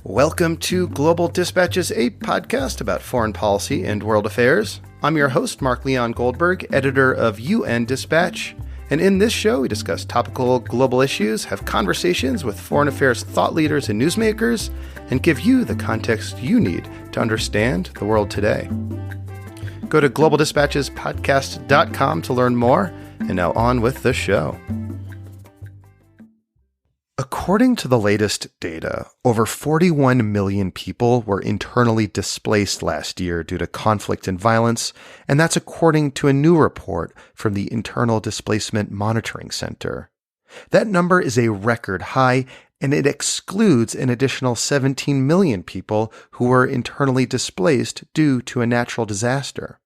Welcome to Global Dispatches, a podcast about foreign policy and world affairs. I'm your host, Mark Leon Goldberg, editor of UN Dispatch. And in this show, we discuss topical global issues, have conversations with foreign affairs thought leaders and newsmakers, and give you the context you need to understand the world today. Go to globaldispatchespodcast.com to learn more. And now on with the show. According to the latest data, over 41 million people were internally displaced last year due to conflict and violence, and that's according to a new report from the Internal Displacement Monitoring Center. That number is a record high, and it excludes an additional 17 million people who were internally displaced due to a natural disaster.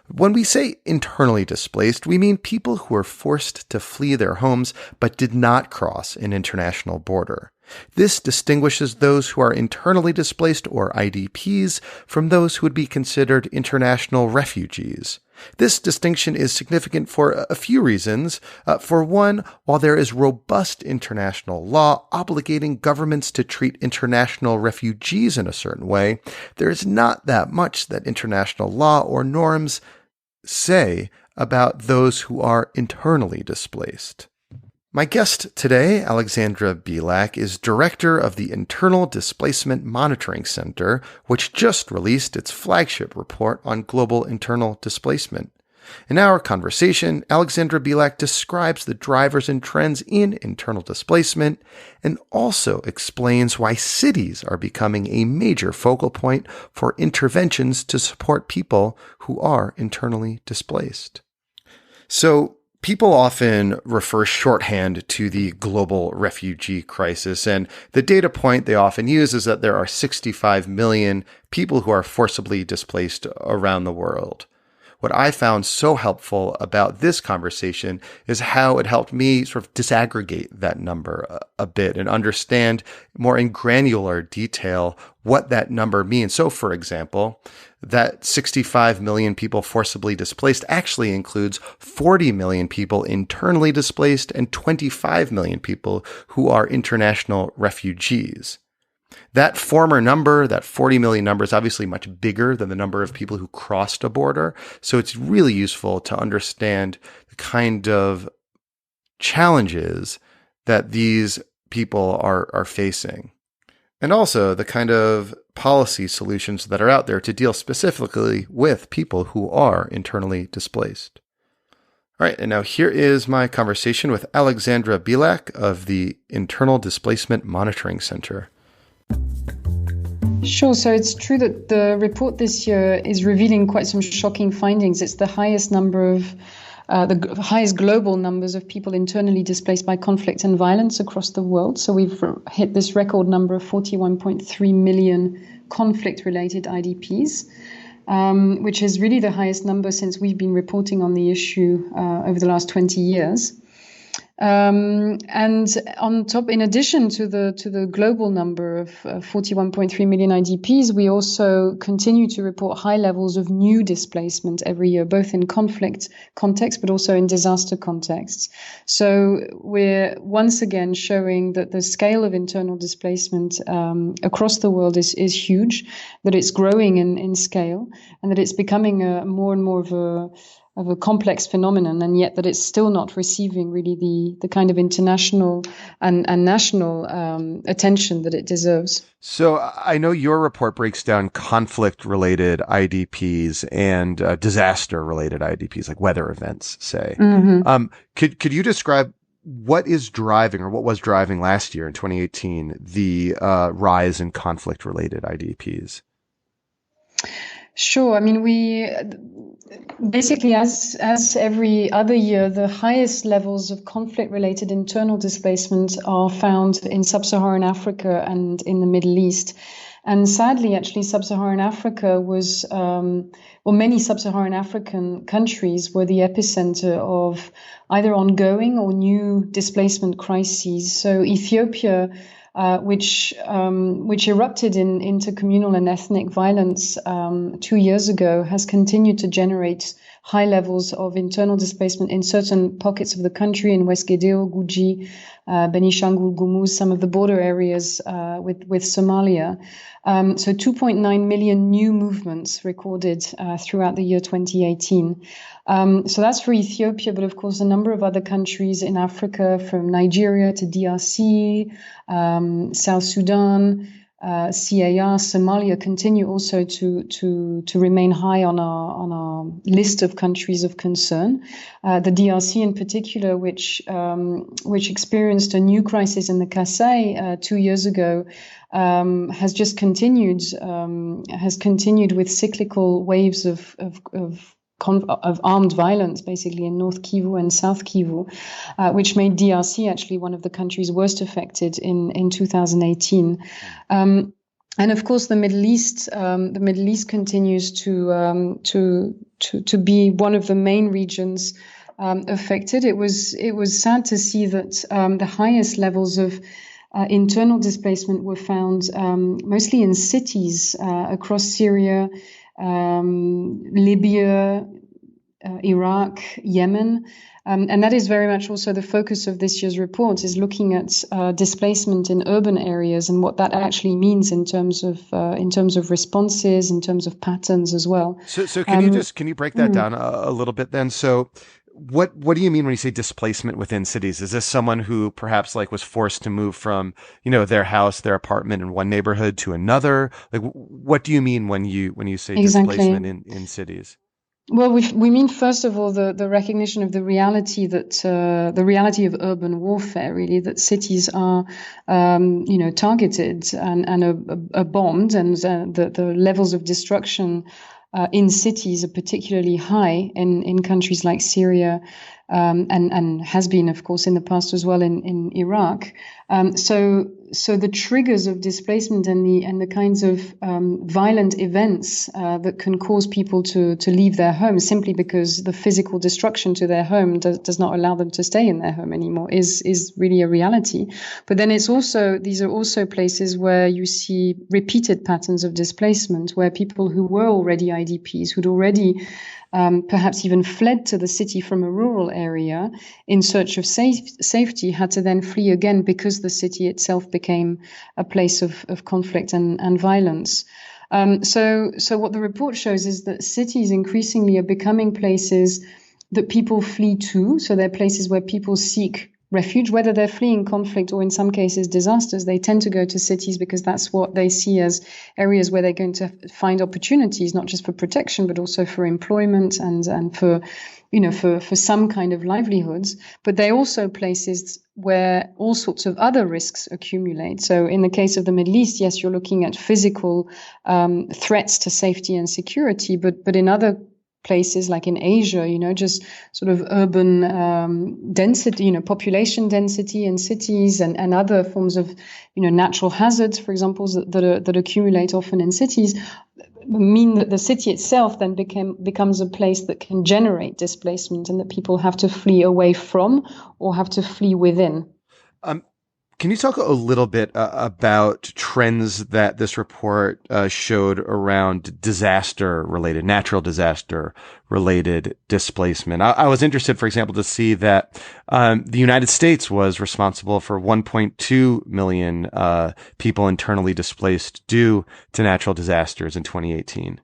When we say internally displaced, we mean people who were forced to flee their homes but did not cross an international border. This distinguishes those who are internally displaced, or IDPs, from those who would be considered international refugees. This distinction is significant for a few reasons. For one, while there is robust international law obligating governments to treat international refugees in a certain way, there is not that much that international law or norms say about those who are internally displaced. My guest today, Alexandra Bilak, is director of the Internal Displacement Monitoring Center, which just released its flagship report on global internal displacement. In our conversation, Alexandra Bilak describes the drivers and trends in internal displacement and also explains why cities are becoming a major focal point for interventions to support people who are internally displaced. So, people often refer shorthand to the global refugee crisis, and the data point they often use is that there are 65 million people who are forcibly displaced around the world. What I found so helpful about this conversation is how it helped me sort of disaggregate that number a bit and understand more in granular detail what that number means. So, for example, that 65 million people forcibly displaced actually includes 40 million people internally displaced and 25 million people who are international refugees. That former number, that 40 million number, is obviously much bigger than the number of people who crossed a border. So it's really useful to understand the kind of challenges that these people are facing. And also the kind of policy solutions that are out there to deal specifically with people who are internally displaced. All right, and now here is my conversation with Alexandra Bilak of the Internal Displacement Monitoring Center. Sure. So it's true that the report this year is revealing quite some shocking findings. It's the highest number of the highest global numbers of people internally displaced by conflict and violence across the world. So we've hit this record number of 41.3 million conflict-related IDPs, which is really the highest number since we've been reporting on the issue over the last 20 years. And on top, in addition to the global number of 41.3 million IDPs, we also continue to report high levels of new displacement every year, both in conflict context, but also in disaster contexts. So we're once again showing that the scale of internal displacement across the world is huge, that it's growing in scale, and that it's becoming more and more of a complex phenomenon, and yet that it's still not receiving really the kind of international and national attention that it deserves. So I know your report breaks down conflict-related IDPs and disaster-related IDPs, like weather events, say. Mm-hmm. Could you describe what is driving, or what was driving last year in 2018, the rise in conflict-related IDPs? Sure. I mean, we basically, as every other year, the highest levels of conflict-related internal displacement are found in sub-Saharan Africa and in the Middle East. And sadly, actually, sub-Saharan Africa was, many sub-Saharan African countries were the epicenter of either ongoing or new displacement crises. So Ethiopia, which erupted in intercommunal and ethnic violence 2 years ago, has continued to generate high levels of internal displacement in certain pockets of the country, in West Gedeo, Guji, Benishangul Gumuz, some of the border areas with Somalia. So 2.9 million new movements recorded throughout the year 2018. So that's for Ethiopia, but of course a number of other countries in Africa, from Nigeria to DRC, South Sudan, CAR, Somalia, continue also to remain high on our list of countries of concern. The DRC in particular, which experienced a new crisis in the Kasai 2 years ago, has just continued with cyclical waves of armed violence, basically in North Kivu and South Kivu, which made DRC actually one of the countries worst affected in 2018. And of course, the Middle East continues to be one of the main regions affected. It was sad to see that the highest levels of internal displacement were found mostly in cities across Syria, Libya, Iraq, Yemen. And that is very much also the focus of this year's report, is looking at displacement in urban areas and what that actually means in terms of responses, in terms of patterns as well. So can you break that down a little bit then? So what do you mean when you say displacement within cities? Is this someone who perhaps was forced to move from, their house, their apartment in one neighborhood to another? What do you mean when you say Exactly. displacement in cities? Well, we mean, first of all, the recognition of the reality that the reality of urban warfare, really, that cities are, targeted and are bombed, and the levels of destruction in cities are particularly high in countries like Syria, and has been, of course, in the past as well in Iraq. So the triggers of displacement and the kinds of violent events that can cause people to leave their homes simply because the physical destruction to their home does not allow them to stay in their home anymore is really a reality. But then these are also places where you see repeated patterns of displacement, where people who were already IDPs, who'd already perhaps even fled to the city from a rural area in search of safety, had to then flee again because the city itself became a place of conflict and violence. So what the report shows is that cities increasingly are becoming places that people flee to. So they're places where people seek refuge, whether they're fleeing conflict or in some cases disasters. They tend to go to cities because that's what they see as areas where they're going to find opportunities, not just for protection, but also for employment and for some kind of livelihoods. But they're also places where all sorts of other risks accumulate. So in the case of the Middle East, yes, you're looking at physical threats to safety and security, but in other places like in Asia, just sort of urban density, population density in cities and other forms of, natural hazards, for example, that accumulate often in cities, mean that the city itself then becomes a place that can generate displacement and that people have to flee away from or have to flee within. Can you talk a little bit about trends that this report showed around natural disaster-related displacement? I was interested, for example, to see that the United States was responsible for 1.2 million people internally displaced due to natural disasters in 2018.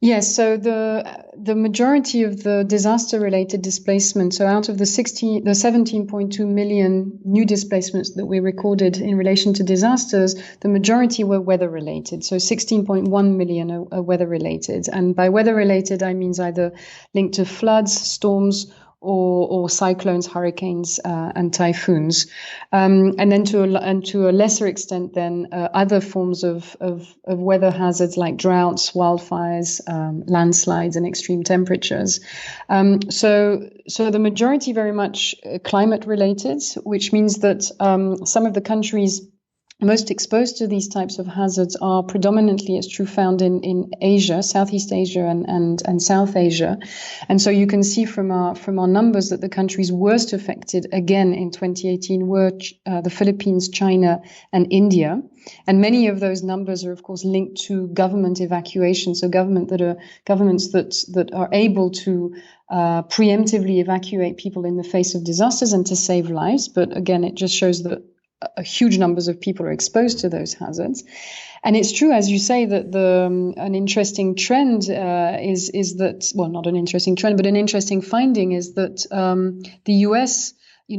Yes, so the majority of the disaster-related displacement, so out of the 17.2 million new displacements that we recorded in relation to disasters, the majority were weather-related. So 16.1 million are weather-related. And by weather-related, I mean either linked to floods, storms, or cyclones, hurricanes, and typhoons, and then to a lesser extent, then other forms of weather hazards like droughts, wildfires, landslides, and extreme temperatures. So the majority very much climate related, which means that some of the countries most exposed to these types of hazards are predominantly, it's true, found in Asia, Southeast Asia and South Asia. And so you can see from our numbers that the countries worst affected, again, in 2018 were the Philippines, China, and India. And many of those numbers are, of course, linked to government evacuation. So governments that are able to preemptively evacuate people in the face of disasters and to save lives. But again, it just shows that huge numbers of people are exposed to those hazards. And it's true, as you say, that an interesting trend is that, well, not an interesting trend, but an interesting finding is that the US,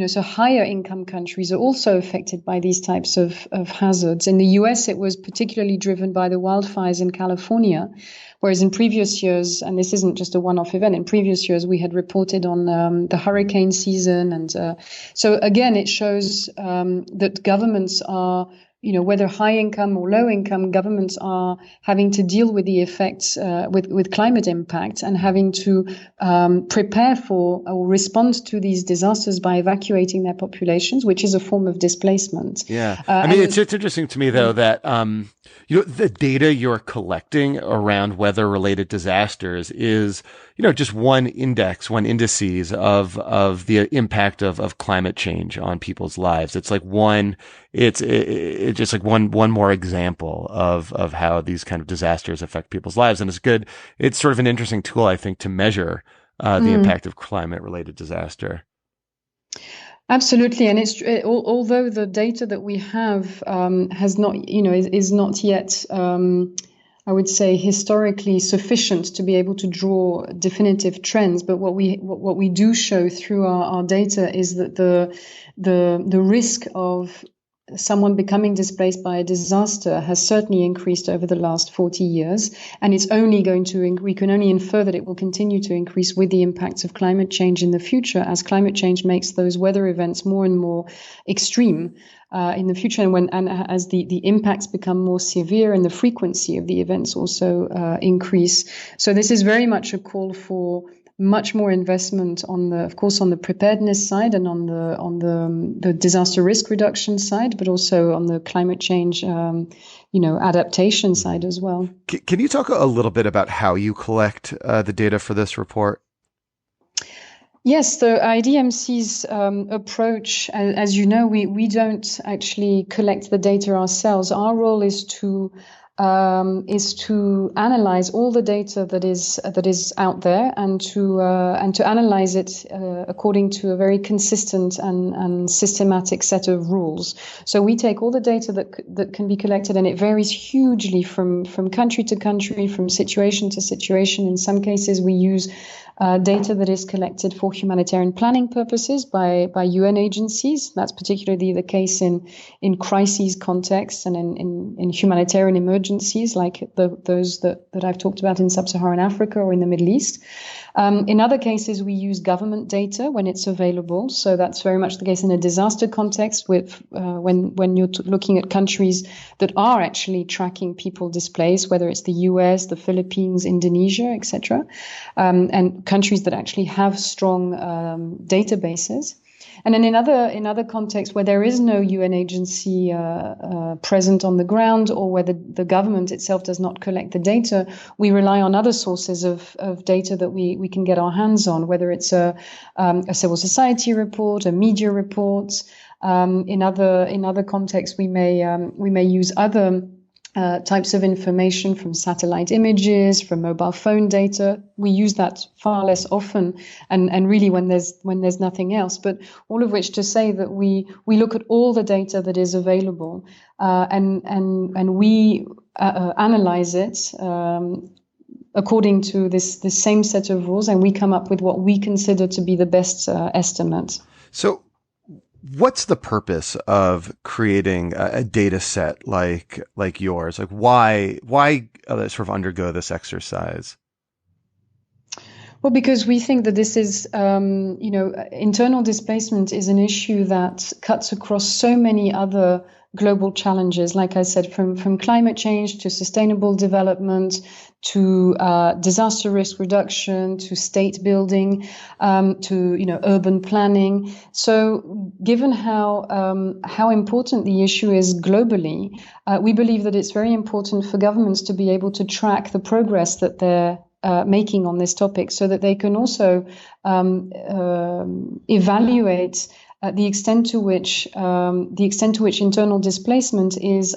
so higher income countries are also affected by these types of hazards. In the US, it was particularly driven by the wildfires in California, whereas in previous years, and this isn't just a one-off event, in previous years we had reported on the hurricane season. And so again, it shows that governments are, whether high income or low income, governments are having to deal with the effects with climate impact and having to prepare for or respond to these disasters by evacuating their populations, which is a form of displacement. Yeah. I mean, it's interesting to me, though, that, the data you're collecting around weather-related disasters is, just one indices of the impact of climate change on people's lives. It's like it's just like one more example of how these kind of disasters affect people's lives. And it's sort of an interesting tool, I think, to measure the impact of climate-related disaster. Absolutely, and although the data that we have has not, is not yet, I would say, historically sufficient to be able to draw definitive trends. But what we do show through our data is that the risk of someone becoming displaced by a disaster has certainly increased over the last 40 years. And it's only we can only infer that it will continue to increase with the impacts of climate change in the future, as climate change makes those weather events more and more extreme in the future. And as the impacts become more severe and the frequency of the events also increase. So this is very much a call for much more investment on the preparedness side and on the disaster risk reduction side, but also on the climate change, adaptation side as well. Can you talk a little bit about how you collect the data for this report? Yes, the IDMC's approach, as you know, we don't actually collect the data ourselves. Our role is to analyze all the data that is out there and to analyze it according to a very consistent and systematic set of rules. So we take all the data that can be collected, and it varies hugely from country to country, from situation to situation. In some cases, we use data that is collected for humanitarian planning purposes by UN agencies. That's particularly the case in crises contexts and in humanitarian emergencies like those that I've talked about in sub-Saharan Africa or in the Middle East. In other cases, we use government data when it's available. So that's very much the case in a disaster context with when you're looking at countries that are actually tracking people displaced, whether it's the US, the Philippines, Indonesia, etc., and countries that actually have strong databases. And then in other contexts where there is no UN agency present on the ground, or where the government itself does not collect the data, we rely on other sources of data that we can get our hands on, whether it's a civil society report, a media report. In other contexts, we may use other types of information from satellite images, from mobile phone data. We use that far less often, and really when there's nothing else. But all of which to say that we look at all the data that is available, and we analyze it according to this same set of rules, and we come up with what we consider to be the best estimate. So, what's the purpose of creating a data set like yours? Like why sort of undergo this exercise? Well, because we think that this is, internal displacement is an issue that cuts across so many other global challenges, like I said, from climate change to sustainable development, to disaster risk reduction, to state building, to urban planning. So, given how important the issue is globally, we believe that it's very important for governments to be able to track the progress that they're making on this topic, so that they can also evaluate the extent to which internal displacement is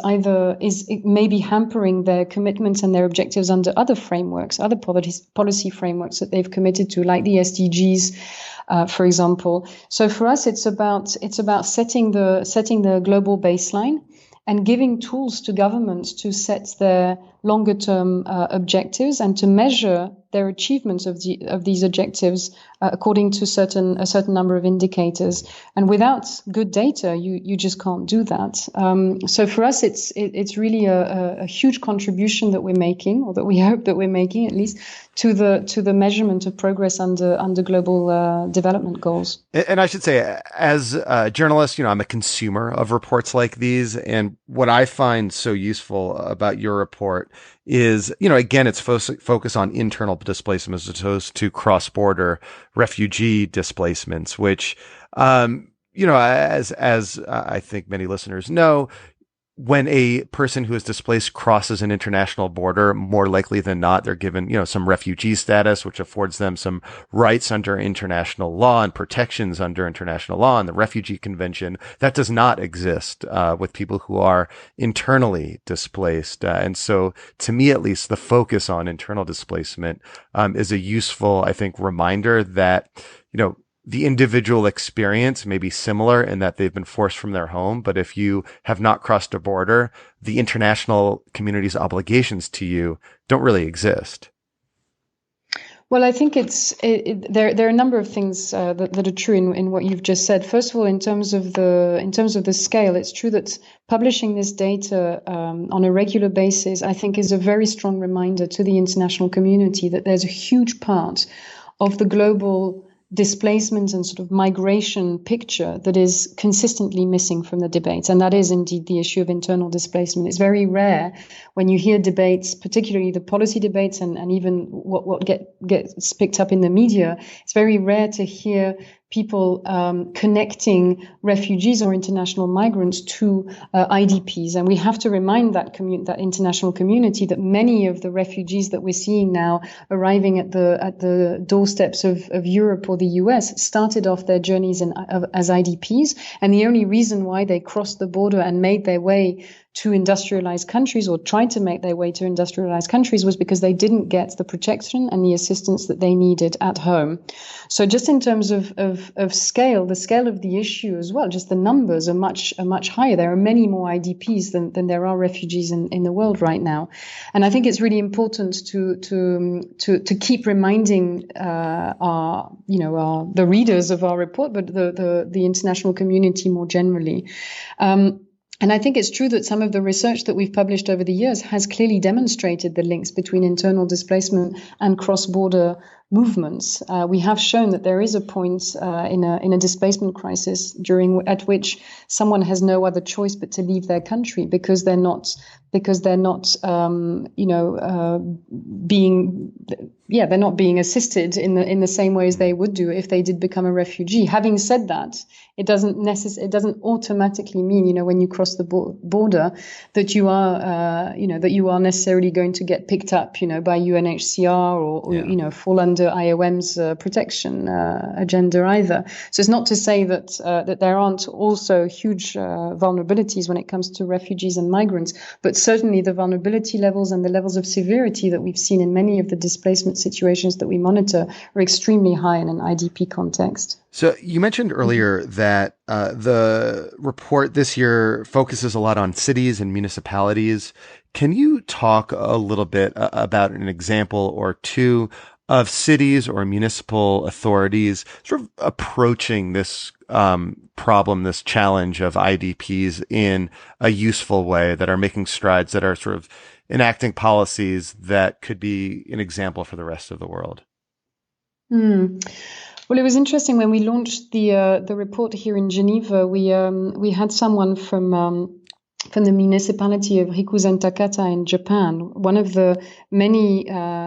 maybe hampering their commitments and their objectives under other frameworks, other policy frameworks that they've committed to, like the SDGs, for example. So for us, it's about setting the global baseline and giving tools to governments to set their longer term objectives and to measure their achievements of these objectives according to a certain number of indicators. And without good data, you just can't do that. So for us, it's really a huge contribution that we're making, or that we hope that we're making, at least, to the measurement of progress under global development goals. And I should say, as a journalist, I'm a consumer of reports like these, and what I find so useful about your report is, again, it's focus on internal displacement as opposed to cross-border refugee displacements, which, as I think many listeners know, when a person who is displaced crosses an international border, more likely than not, they're given, some refugee status, which affords them some rights under international law and protections under international law and the Refugee Convention. That does not exist with people who are internally displaced. And so, to me, at least, the focus on internal displacement is a useful, I think, reminder that, the individual experience may be similar in that they've been forced from their home, but if you have not crossed a border, the international community's obligations to you don't really exist. Well, I think there are a number of things that are true in what you've just said. First of all, in terms of the scale, it's true that publishing this data on a regular basis, I think, is a very strong reminder to the international community that there's a huge part of the global displacement and sort of migration picture that is consistently missing from the debates. And that is indeed the issue of internal displacement. It's very rare when you hear debates, particularly the policy debates and even what gets picked up in the media. It's very rare to hear people connecting refugees or international migrants to IDPs. And we have to remind that international community that many of the refugees that we're seeing now arriving at the doorsteps of Europe or the US started off their journeys as IDPs. And the only reason why they crossed the border and made their way to industrialized countries, or tried to make their way to industrialized countries, was because they didn't get the protection and the assistance that they needed at home. So just in terms of scale, the scale of the issue as well, just the numbers are much higher. There are many more IDPs than there are refugees in the world right now. And I think it's really important to keep reminding the readers of our report, but the international community more generally. And I think it's true that some of the research that we've published over the years has clearly demonstrated the links between internal displacement and cross-border movements. We have shown that there is a point in a displacement crisis at which someone has no other choice but to leave their country because they're not being assisted in the same way as they would do if they did become a refugee. Having said that, it doesn't automatically mean, when you cross the border, that you are necessarily going to get picked up, by UNHCR or fall under IOM's protection agenda either. So it's not to say that there aren't also huge vulnerabilities when it comes to refugees and migrants, but certainly the vulnerability levels and the levels of severity that we've seen in many of the displacement situations that we monitor are extremely high in an IDP context. So you mentioned earlier that the report this year focuses a lot on cities and municipalities. Can you talk a little bit about an example or two of cities or municipal authorities sort of approaching this problem, this challenge of IDPs in a useful way, that are making strides, that are sort of enacting policies that could be an example for the rest of the world? Well, it was interesting when we launched the report here in Geneva. We had someone from the municipality of Rikuzen-Takata in Japan, one of the many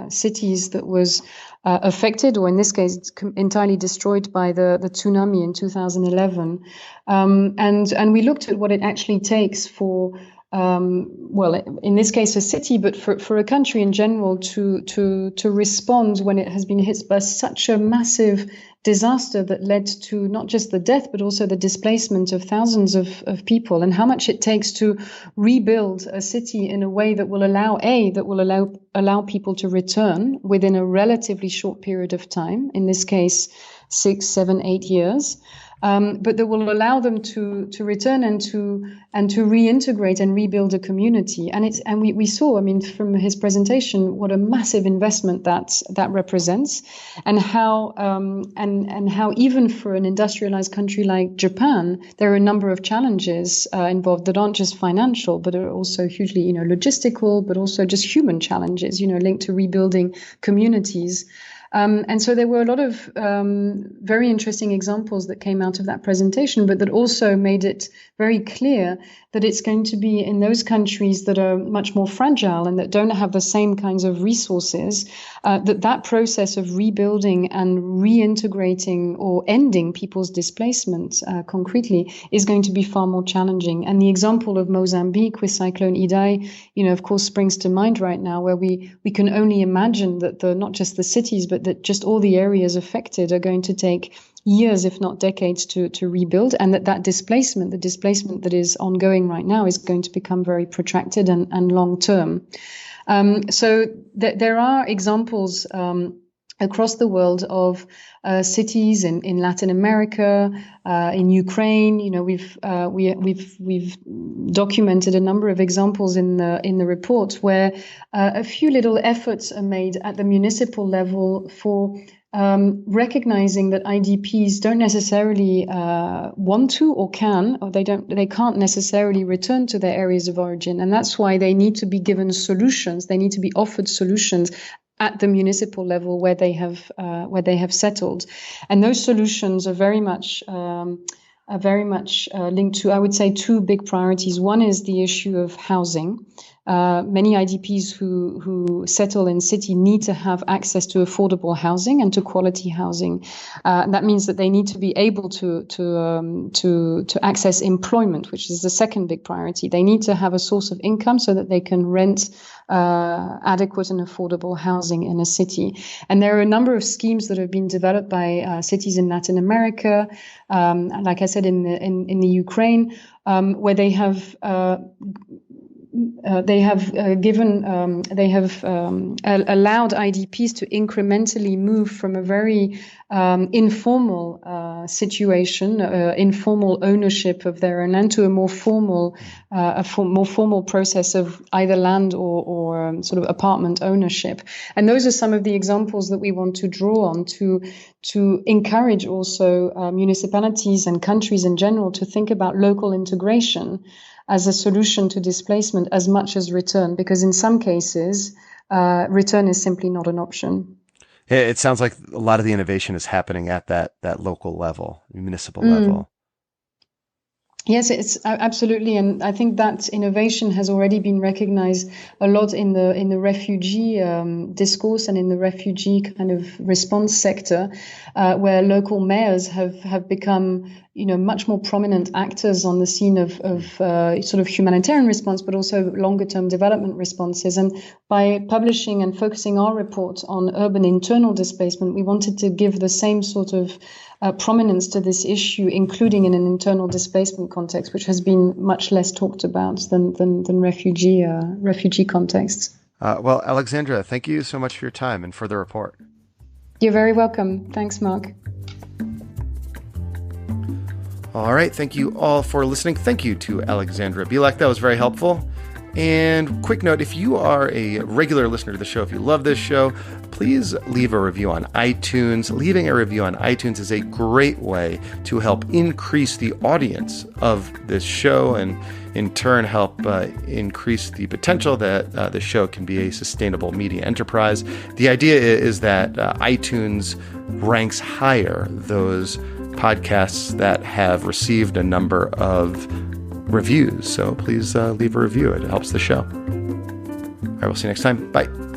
cities that was affected, or in this case, entirely destroyed by the tsunami in 2011. And we looked at what it actually takes for, well, in this case, a city, but for a country in general to respond when it has been hit by such a massive disaster that led to not just the death, but also the displacement of thousands of people, and how much it takes to rebuild a city in a way that will allow people to return within a relatively short period of time, in this case, 6, 7, 8 years. But that will allow them to return and to reintegrate and rebuild a community. And we saw, I mean, from his presentation, what a massive investment that represents, and how how even for an industrialized country like Japan, there are a number of challenges involved that aren't just financial, but are also hugely, logistical, but also just human challenges, linked to rebuilding communities. And so there were a lot of very interesting examples that came out of that presentation, but that also made it very clear that it's going to be in those countries that are much more fragile and that don't have the same kinds of resources, that process of rebuilding and reintegrating or ending people's displacement concretely is going to be far more challenging. And the example of Mozambique with Cyclone Idai, of course, springs to mind right now, where we can only imagine that not just the cities, but that just all the areas affected are going to take years, if not decades, to rebuild, and that displacement, the displacement that is ongoing right now, is going to become very protracted and long term. So there are examples across the world of cities in Latin America, in Ukraine. We've documented a number of examples in the report where a few little efforts are made at the municipal level for recognizing that IDPs don't necessarily want to or can, or they can't necessarily return to their areas of origin, and that's why they need to be given solutions. They need to be offered solutions at the municipal level where they have settled, and those solutions are very much linked to, I would say, two big priorities. One is the issue of housing. Many IDPs who settle in city need to have access to affordable housing and to quality housing. And that means that they need to be able to access employment, which is the second big priority. They need to have a source of income so that they can rent adequate and affordable housing in a city. And there are a number of schemes that have been developed by cities in Latin America, like I said, in the Ukraine, where they have allowed IDPs to incrementally move from a very informal situation, informal ownership of their own land, to a more formal process of either land or sort of apartment ownership. And those are some of the examples that we want to draw on to encourage also municipalities and countries in general to think about local integration as a solution to displacement as much as return, because in some cases, return is simply not an option. It sounds like a lot of the innovation is happening at that local level, municipal level. Yes, it's absolutely, and I think that innovation has already been recognized a lot in the refugee discourse and in the refugee kind of response sector, where local mayors have become much more prominent actors on the scene of sort of humanitarian response, but also longer term development responses. And by publishing and focusing our report on urban internal displacement, we wanted to give the same sort of prominence to this issue, including in an internal displacement context, which has been much less talked about than refugee contexts. Well, Alexandra, thank you so much for your time and for the report. You're very welcome. Thanks, Mark. All right. Thank you all for listening. Thank you to Alexandra Bilak. That was very helpful. And quick note, if you are a regular listener to the show, if you love this show, please leave a review on iTunes. Leaving a review on iTunes is a great way to help increase the audience of this show and in turn help increase the potential that the show can be a sustainable media enterprise. The idea is that iTunes ranks higher those podcasts that have received a number of reviews. So please leave a review. It helps the show. All right, we'll see you next time. Bye.